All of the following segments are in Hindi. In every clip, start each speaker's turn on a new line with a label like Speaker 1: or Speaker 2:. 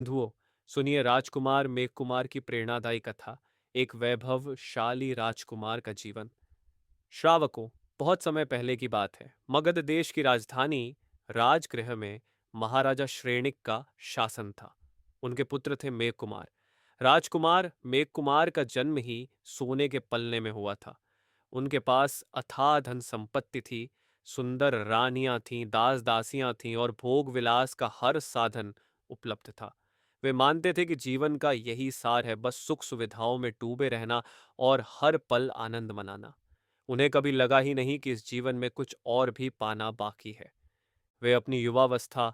Speaker 1: बंधुओं, सुनिए राजकुमार मेघकुमार की प्रेरणादायी कथा। एक वैभवशाली राजकुमार का जीवन। श्रावकों, बहुत समय पहले की बात है। मगध देश की राजधानी राजगृह में महाराजा श्रेणिक का शासन था। उनके पुत्र थे मेघकुमार। राजकुमार मेघकुमार का जन्म ही सोने के पलने में हुआ था। उनके पास अथाह धन संपत्ति थी, सुंदर रानियां थीं, दास दासियां थीं और भोग विलास का हर साधन उपलब्ध था। वे मानते थे कि जीवन का यही सार है, बस सुख सुविधाओं में डूबे रहना और हर पल आनंद मनाना। उन्हें कभी लगा ही नहीं कि इस जीवन में कुछ और भी पाना बाकी है। वे अपनी युवावस्था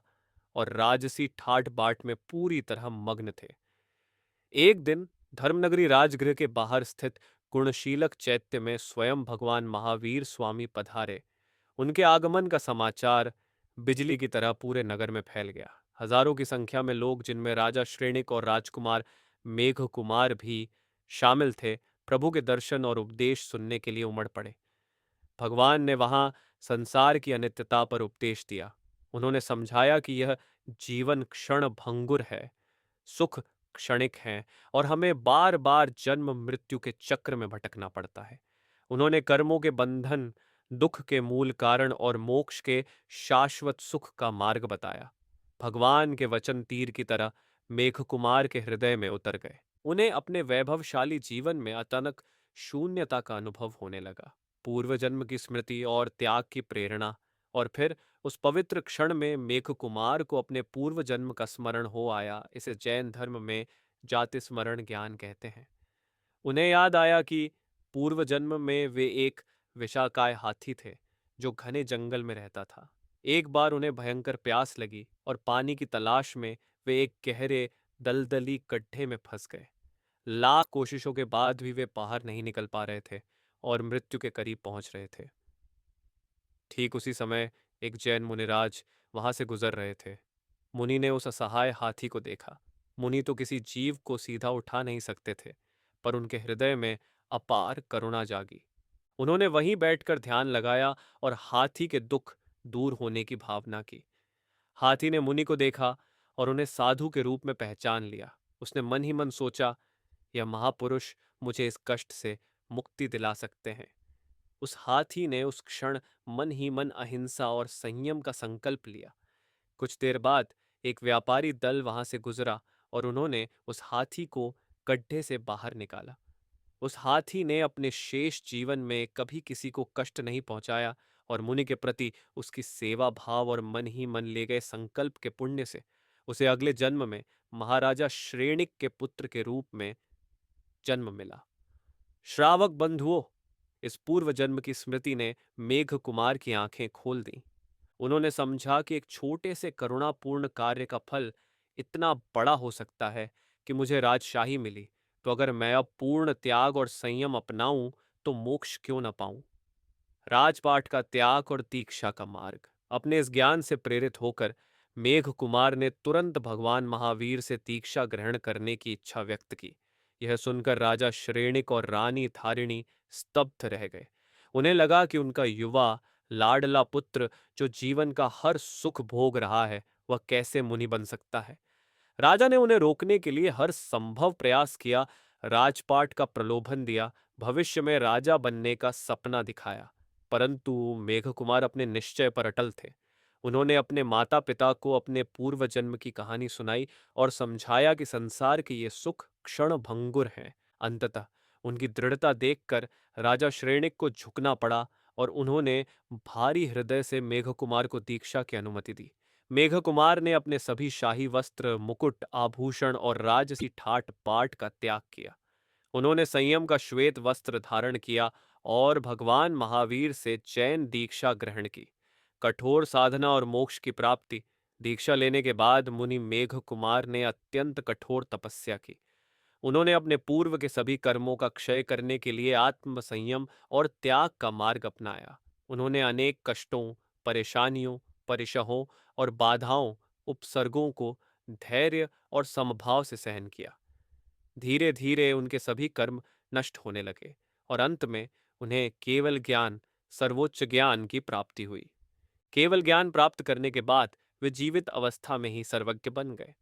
Speaker 1: और राजसी ठाट बाट में पूरी तरह मग्न थे। एक दिन धर्मनगरी राजगृह के बाहर स्थित गुणशीलक चैत्य में स्वयं भगवान महावीर स्वामी पधारे। उनके आगमन का समाचार बिजली की तरह पूरे नगर में फैल गया। हजारों की संख्या में लोग, जिनमें राजा श्रेणिक और राजकुमार मेघकुमार भी शामिल थे, प्रभु के दर्शन और उपदेश सुनने के लिए उमड़ पड़े। भगवान ने वहां संसार की अनित्यता पर उपदेश दिया। उन्होंने समझाया कि यह जीवन क्षण भंगुर है, सुख क्षणिक हैं और हमें बार बार जन्म मृत्यु के चक्र में भटकना पड़ता है। उन्होंने कर्मों के बंधन, दुख के मूल कारण और मोक्ष के शाश्वत सुख का मार्ग बताया। भगवान के वचन तीर की तरह मेघकुमार के हृदय में उतर गए। उन्हें अपने वैभवशाली जीवन में अचानक शून्यता का अनुभव होने लगा। पूर्व जन्म की स्मृति और त्याग की प्रेरणा, और फिर उस पवित्र क्षण में मेघकुमार को अपने पूर्व जन्म का स्मरण हो आया। इसे जैन धर्म में जाति स्मरण ज्ञान कहते हैं। उन्हें याद आया कि पूर्व जन्म में वे एक विशाकाय हाथी थे जो घने जंगल में रहता था। एक बार उन्हें भयंकर प्यास लगी और पानी की तलाश में वे एक गहरे दलदली गड्ढे में फंस गए। लाख कोशिशों के बाद भी वे बाहर नहीं निकल पा रहे थे और मृत्यु के करीब पहुंच रहे थे। ठीक उसी समय एक जैन मुनिराज वहां से गुजर रहे थे। मुनि ने उस असहाय हाथी को देखा। मुनि तो किसी जीव को सीधा उठा नहीं सकते थे, पर उनके हृदय में अपार करुणा जागी। उन्होंने वहीं बैठकर ध्यान लगाया और हाथी के दुख दूर होने की भावना की। हाथी ने मुनि को देखा और उन्हें साधु के रूप में पहचान लिया। उसने मन ही मन सोचा, यह महापुरुष मुझे इस कष्ट से मुक्ति दिला सकते हैं। उस हाथी ने उस क्षण मन ही मन अहिंसा और संयम का संकल्प लिया। कुछ देर बाद एक व्यापारी दल वहां से गुजरा और उन्होंने उस हाथी को गड्ढे से बाहर निकाला। उस हाथी ने अपने शेष जीवन में कभी किसी को कष्ट नहीं पहुंचाया और मुनि के प्रति उसकी सेवा भाव और मन ही मन ले गए संकल्प के पुण्य से उसे अगले जन्म में महाराजा श्रेणिक के पुत्र के रूप में जन्म मिला। श्रावक बंधुओं, इस पूर्व जन्म की स्मृति ने मेघ कुमार की आंखें खोल दी। उन्होंने समझा कि एक छोटे से करुणापूर्ण कार्य का फल इतना बड़ा हो सकता है कि मुझे राजशाही मिली, तो अगर मैं अब पूर्ण त्याग और संयम अपनाऊं तो मोक्ष क्यों न पाऊं। राजपाट का त्याग और दीक्षा का मार्ग। अपने इस ज्ञान से प्रेरित होकर मेघ कुमार ने तुरंत भगवान महावीर से दीक्षा ग्रहण करने की इच्छा व्यक्त की। यह सुनकर राजा श्रेणिक और रानी धारिणी स्तब्ध रह गए। उन्हें लगा कि उनका युवा लाडला पुत्र, जो जीवन का हर सुख भोग रहा है, वह कैसे मुनि बन सकता है। राजा ने उन्हें रोकने के लिए हर संभव प्रयास किया, राजपाट का प्रलोभन दिया, भविष्य में राजा बनने का सपना दिखाया, परंतु मेघकुमार अपने निश्चय पर अटल थे। उन्होंने अपने माता पिता को अपने पूर्व जन्म की कहानी सुनाई और समझाया कि संसार के ये सुख क्षण भंगुर हैं। अंततः उनकी दृढ़ता देखकर राजा श्रेणिक को झुकना पड़ा और उन्होंने भारी हृदय से मेघकुमार को दीक्षा की अनुमति दी। मेघकुमार ने अपने सभी शाही वस्त्र, मुकुट, आभूषण और राजसी ठाट बाट का त्याग किया। उन्होंने संयम का श्वेत वस्त्र धारण किया और भगवान महावीर से जैन दीक्षा ग्रहण की। कठोर साधना और मोक्ष की प्राप्ति। दीक्षा लेने के बाद मुनि मेघ कुमार ने अत्यंत कठोर तपस्या की। उन्होंने अपने पूर्व के सभी कर्मों का क्षय करने के लिए आत्म संयम और त्याग का मार्ग अपनाया। उन्होंने अनेक कष्टों, परेशानियों, परिशहों और बाधाओं, उपसर्गों को धैर्य और समभाव से सहन किया। धीरे धीरे उनके सभी कर्म नष्ट होने लगे और अंत में उन्हें केवल ज्ञान, सर्वोच्च ज्ञान की प्राप्ति हुई। केवल ज्ञान प्राप्त करने के बाद वे जीवित अवस्था में ही सर्वज्ञ बन गए।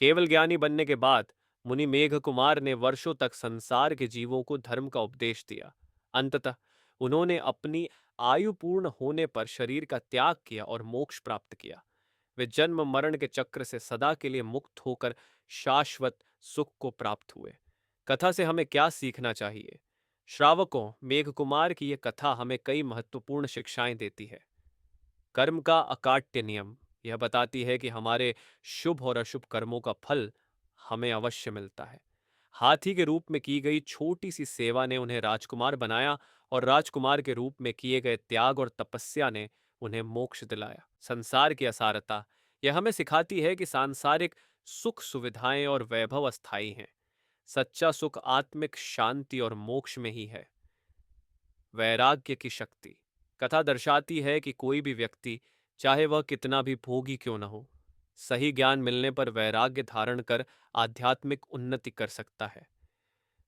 Speaker 1: केवल ज्ञानी बनने के बाद मुनि मेघ कुमार ने वर्षों तक संसार के जीवों को धर्म का उपदेश दिया। अंततः उन्होंने अपनी आयु पूर्ण होने पर शरीर का त्याग किया और मोक्ष प्राप्त किया। वे जन्म मरण के चक्र से सदा के लिए मुक्त होकर शाश्वत सुख को प्राप्त हुए। कथा से हमें क्या सीखना चाहिए? श्रावकों, मेघकुमार की यह कथा हमें कई महत्वपूर्ण शिक्षाएं देती है। कर्म का अकाट्य नियम यह बताती है कि हमारे शुभ और अशुभ कर्मों का फल हमें अवश्य मिलता है। हाथी के रूप में की गई छोटी सी सेवा ने उन्हें राजकुमार बनाया और राजकुमार के रूप में किए गए त्याग और तपस्या ने उन्हें मोक्ष दिलाया। संसार की असारता यह हमें सिखाती है कि सांसारिक सुख सुविधाएं और वैभव अस्थायी हैं। सच्चा सुख आत्मिक शांति और मोक्ष में ही है। वैराग्य की शक्ति कथा दर्शाती है कि कोई भी व्यक्ति, चाहे वह कितना भी भोगी क्यों न हो, सही ज्ञान मिलने पर वैराग्य धारण कर आध्यात्मिक उन्नति कर सकता है।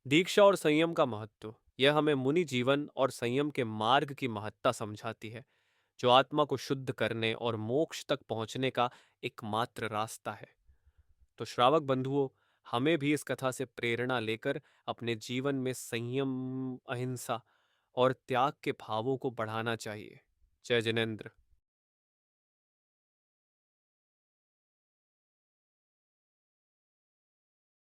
Speaker 1: दीक्षा और संयम का महत्व यह हमें मुनि जीवन और संयम के मार्ग की महत्ता समझाती है, जो आत्मा को शुद्ध करने और मोक्ष तक पहुंचने का एकमात्र रास्ता है। तो श्रावक बंधुओं, हमें भी इस कथा से प्रेरणा लेकर अपने जीवन में संयम, अहिंसा और त्याग के भावों को बढ़ाना चाहिए। जय जिनेन्द्र।